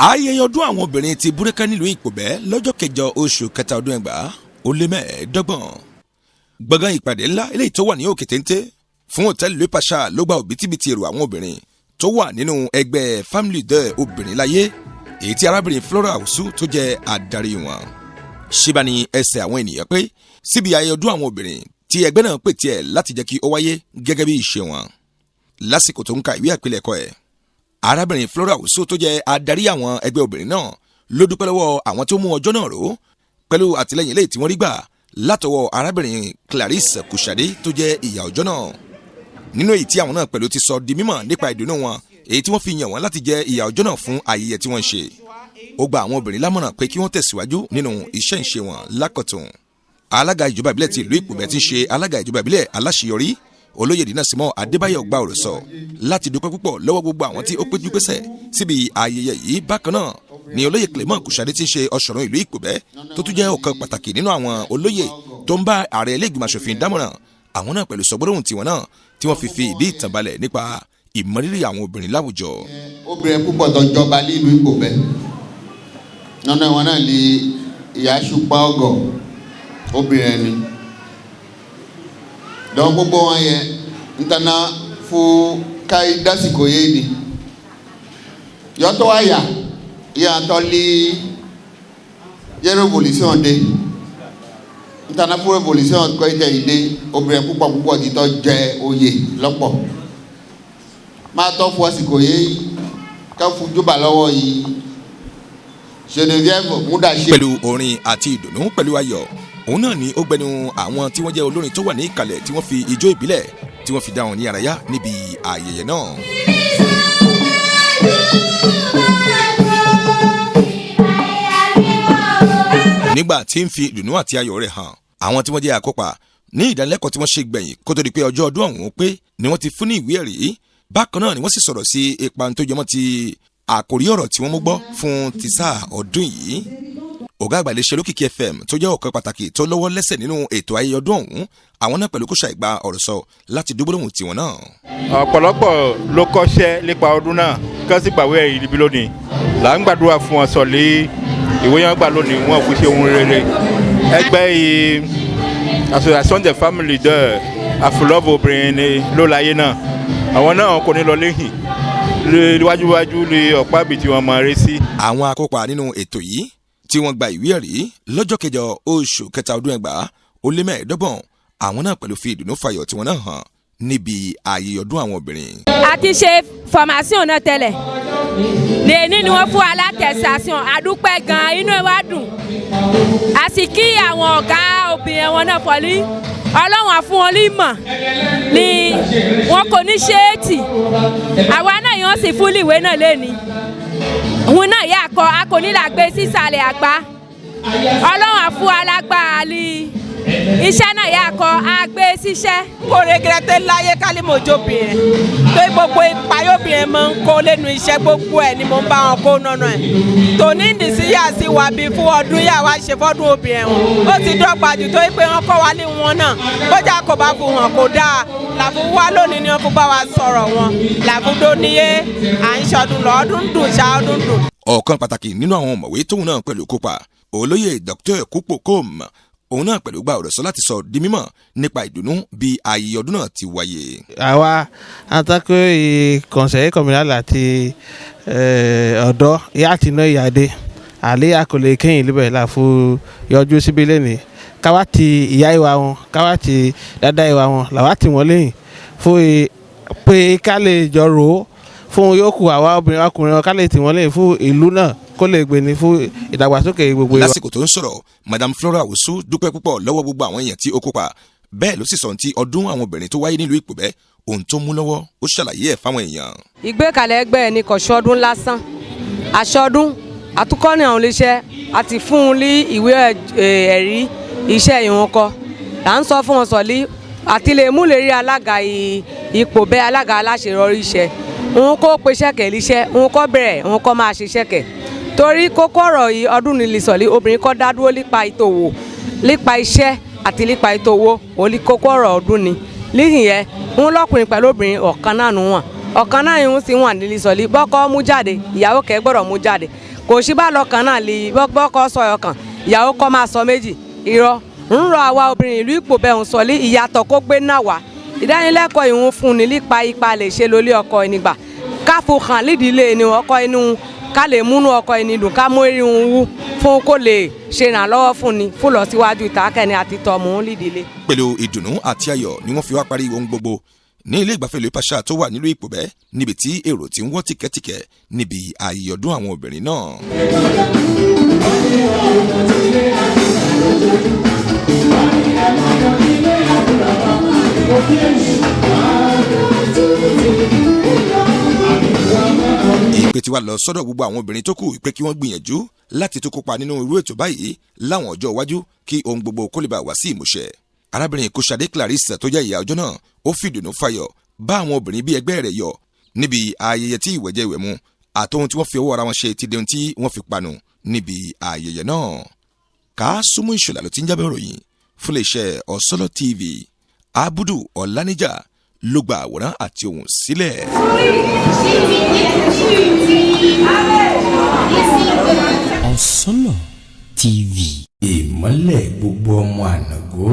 ayẹyẹ ọdún àwọn obìnrin ti Búrẹ́kẹ́ nílùú Ìpòbẹ́ lọ́jọ́ kẹjọ oṣù kẹta ọdún 2025. Gbọ̀ngàn ìpàdé ńlá eléyìí tó wà ní Òkè Téńté fún hòtẹ́ẹ̀lì Le Pacha ló gba òbítíbitì èrò àwọn obìnrin tó wà nínú ẹgbẹ́ Family de obìnrin láyé èyí tí arábìnrin Flora Awusu tó jẹ́ adarí wọn. Ṣíbà ní ẹsẹ̀ àwọn ènìyàn pé síbi ayẹyẹ ọdún àwọn obìnrin tí ẹgbẹ́ náà pè tiẹ̀ láti jẹ́ kí ó wáyé gẹ́gẹ́ bí ìṣe wọn. Lásìkò tó ń ka ìwé àpilẹ̀kọ ẹ̀, arábìnrin Flora Awusu tó jẹ́ adarí àwọn ẹgbẹ́ obìnrin náà ló dúpẹ́ lọ́wọ́ àwọn tó mú ọjọ́ náà ró pẹ̀lú àtìlẹ́yìn eléyìí tí wọ́n rí gbà látọwọ́ arábìnrin Clarisse Kushade tó jẹ́ ìyá ọjọ́ náà. Nínú èyí tí àwọn náà pẹ̀lú ti sọ di mímọ̀ nípa ìdùnnú wọn èyí tí wọ́n fi yàn wọ́n láti jẹ́ ìyá ọjọ́ náà fún ayẹyẹ tí wọ́n ń ṣe. Ó gba àwọn obìnrin lámọ̀ràn pé kí wọ́n tẹ̀síwájú nínú iṣẹ́ ìṣe wọn lákọ̀tún. Alága ìjọba ìbílẹ̀ ti ìlú Ìpòbẹ́ tí ń ṣe alága ìjọba ìbílẹ̀ aláṣeyọrí olóyè Dínàsímọ́ Adébáyọ̀ gba ọ̀rọ̀ sọ láti dúpẹ́ púpọ̀ lọ́wọ́ gbogbo àwọn tí ó péjú pésẹ̀ síbi ayẹyẹ yìí. Bákan náà ni olóyè Clement Kushade tí ń ṣe ọ̀ṣọ̀run ìlú Ìpòbẹ́ tó tún jẹ́ ọ̀kan pàtàkì nínú àwọn olóyè tó ń bá ààrẹ ilé ìgbìmọ̀ aṣòfin dámọ̀ràn. Àwọn náà pẹ̀lú sọgbọ́dọ̀hún tiwọn náà tí wọ́n fi ìdí ìtàn balẹ̀ nípa ìmọrírì àwọn obìnrin láwùjọ. Obìnrin púpọ̀ tó jọba nílùú Ìpòbẹ́ nínú wọn náà lè ìyá ṣùpá ọgọ̀ obìnrin ni dọ́n gbogbo wọn yẹ ntana fún káyí dásìkò yé ni yọtọ̀ wáyà yàtọ̀ lé yẹ révolution dé ntana fún révolution kọ́ ìjẹ́ ìdè obìnrin púpọ̀ títọ́ jẹ oyè lọ́pọ̀ máa tọ́ fún àsìkò yé ká fún jọba lọ́wọ́ yìí Geneviève Múdàṣe. Pẹ̀lú orin àti ìdùnnú pẹ̀lú ayọ̀ òun náà ni ó gbẹnu àwọn tí wọ́n jẹ́ olórin tó wà ní ìkàlẹ̀ tí wọ́n fi ijó ìbílẹ̀ tí wọ́n fi dá wọn ní àráyá níbi ayẹyẹ náà. Nígbà tí ń fi ìdùnnú àti ayọ̀ rẹ̀ hàn àwọn tí wọ́n jẹ́ àkópa ní ìdánilẹ́kọ̀ọ́ tí wọ́n ṣe gbẹ̀yìn kó tó di pé ọjọ́ ọdún ọ̀hún pé ni wọ́n ti fún ní ìwé ẹ̀rí. Bákan náà ni wọ́n sì sọ̀rọ̀ sí ipa tó jẹmọ́ ti àkòrí ọ̀rọ̀ tí wọ́n mú gbọ́ fún ti sáà ọdún yìí. Ọ̀gá àgbà iléeṣẹ́ Olókìkí FM tó jẹ́ ọ̀kan pàtàkì tó lọ́wọ́ lẹ́sẹ̀ nínú ètò ayẹyẹ ọdún ọ̀hún àwọn náà pẹ̀lú kó ṣàìgbà ọ̀rọ̀ sọ láti dúgbòlóhùn tiwọn náà. Ọ̀pọ̀lọpọ̀ ló kọ́ṣẹ́ nípa ọdún náà kí wọ́n sì gbàwé ẹ̀rí níbí lónìí. Là ń gbàdúrà fún wọn sọ lé ìwé yẹn gbà lónìí wọn kò ṣe ohun rere. Ẹgbẹ́ yìí Association des Familles de àfọlọ́bù obìnrin ló láyé náà. Àwọn náà kò ní lọ léhìn wájúwájú lè ọ̀pá bìí tí wọ́n máa rí sí. Àwọn akópa nínú ètò yìí tí wọ́n gba ìwé ẹ̀rí lọ́jọ́ kẹjọ oṣù kẹta ọdún 2025 àwọn náà pẹ̀lú fi ìdùnnú fayọ̀ tí wọ́n náà hàn níbi ayẹyẹ ọdún àwọn obìnrin. A ti ṣe formation náà tẹ́lẹ̀ lẹ́ni ni wọ́n fún alátẹ̀sation àdúpẹ́ gan inú ẹ̀ wá dùn a sì kí àwọn ọ̀gá obìnrin wọn náà fọ́lí Ọlọ́run á fún wọn límọ̀ ni wọn kò ní ṣe é tì àwa náà yóò sì fún ìwé náà lẹ́ni òun náà yà kọ́ a kò ní là gbé sísàlẹ̀ àgbá Ọlọ́run á fún alágbára lì iṣẹ́ náà yà kọ́ a gbé síṣẹ́. Kò regretté láyé kálí mojóbìnrin tó gbogbo ìpayóbìnrin máa ń kó lẹ́nu iṣẹ́ gbogbo ẹ̀ ni mo ń bá wọn kó nánà ẹ̀ tòní ìdìsíyà sí wa bí fún ọdún yà wá ṣe fọ́dún obìnrin wọn ó ti dọ́gba jù tó pé wọ́n kọ́ wa lé wọn náà bójá kò bá fún wọn kò dáa làfún wá lónìí ni wọ́n fún bá wa sọ̀rọ̀ wọn làfún tó níyé à ń ṣọdún lọ ọdún dùn ṣá ọdún dùn. Ọ̀kan pàtàkì nínú àwọn ọ̀mọ̀wé tóun náà pẹ̀lú kópa olóyè Dr. Kúpò Kom òun náà pẹ̀lú gba ọ̀rọ̀ sọ láti sọ di mímọ̀ nípa ìdùnnú bí ayẹyẹ ọdún náà ti wáyé. Àwa àtàkùn ìkọ̀nsẹ̀yẹ communal àti ọ̀dọ́ ìyá àti iná ìyáde àlẹ́ àkọlé kẹ́yìn líbẹ̀ láfu yọjú síbi lẹ́nìí káwá ti ìyá ìwà wọn káwá ti dada ìwà wọn làwá ti wọ́n lẹ́yìn fún pé ká lè jọ rò ó fún yòókù àwa obìnrin ọkùnrin wọn ká lè tì wọ́n lẹ́yìn fún ìlú náà kó lè gbé ní fún ìdàgbàsókè gbogbo ìwà. Lásìkò tó ń sọ̀rọ̀ Madam Flora Awusu dúpẹ́ púpọ̀ lọ́wọ́ gbogbo àwọn èèyàn tí ó kópa bẹ́ẹ̀ ló sì sọ ti ọdún àwọn obìnrin tó wáyé nílùú Ìpòbẹ́ ohun tó mú lọ́wọ́ ó ṣàlàyé ẹ̀ fáwọn èèyàn. Ìgbékalẹ̀ ẹgbẹ́ ẹ̀ ní kò ṣọdún lásán aṣọdún àtúkọ́ni àwọn iléeṣẹ́ àti fún un ní ìwé ẹ̀rí iṣẹ́ ìwọ̀n kọ là ń sọ fún wọn sọ̀lí àti lè mú lè rí alága Ìpòbẹ́ alága aláṣeyọrí iṣẹ́ òun kó pe ṣẹ́kẹ̀ líṣẹ́ òun kó bẹ̀rẹ̀ òun kó máa ṣe ṣẹ́kẹ̀ torí kókó ọ̀rọ̀ yìí ọdún ní lè sọ̀lí obìnrin kọ́ dá dúró nípa ìtòwò nípa iṣẹ́ àti nípa ìtòwò òní kókó ọ̀rọ̀ ọdún ni líhìn yẹn òun lọ́kùnrin pẹ̀lú obìnrin ọ̀kan náà nù wọ́n ọ̀kan náà ń sì wà nílé sọ̀lí bọ́kọ́ mú jáde ìyàwó kẹ́ gbọ́dọ̀ mú jáde kò sí bá lọ́kàn náà lè bọ́kọ́ sọ ọkàn ìyàwó kọ́ máa sọ méjì irọ́ ń rọ àwa obìnrin ìlú Ìpòbẹ̀ ń sọ lé ìyàtọ̀ kó gbé náà wá ìdánilẹ́kọ̀ọ́ ìhun fún ni nípa ipa lè ṣe lólé ọkọ ẹnìgbà káfù hàn lídìílé ni ọkọ inú ká lè múnú ọkọ ẹni dùn ká mú eré òun wú fún kó lè ṣe ìrànlọ́wọ́ fún ni fún lọ síwájú ìtàkẹ́ni àti tọmọ lídìílé. pẹ̀lú ìdùnnú àti ayọ̀ ni wọ́n fi wá parí ohun gbogbo ní ilé ìgbafẹ́ ìlú Ìpàṣà tó wà nílùú Ìpòbẹ̀ níbi tí èrò ti ń wọ́ tìkẹ́tìkẹ́ níbi ayẹyẹ ọdún àwọn obìnrin náà. ìpè tí wàá lọ sọ́dọ̀ gbogbo àwọn obìnrin tó kù pé kí wọ́n gbìyànjú láti tó kópa nínú irú ètò báyìí láwọn ọjọ́ iwájú kí ohun gbogbo kó lè bá wá sí ìmúṣẹ. arábìnrin Kòṣadé Clarisse tó jẹ́ ìyá ọjọ́ náà ó fìdùnnú fayọ̀ bá àwọn obìnrin bí ẹgbẹ́ rẹ̀ yọ̀ níbi ayẹyẹ tí ìwẹ̀jẹ̀ ìwẹ̀mu àtòhun tí wọ́n fi ọwọ́ ara wọn ṣe ti dehun tí wọ́n fi panu níbi ayẹyẹ náà. Kásùmù Ìṣọ̀lá ló ti ń jábọ̀ ìròyìn fún iléeṣẹ́ Ọ̀sọ́lọ́ TV. Abudu Ọ̀làníjà ló gba àwòrán àti ohùn sílẹ̀. Ọ̀sọ́lọ́ TV ìmọ́lẹ̀ gbogbo ọmọ ànàgó.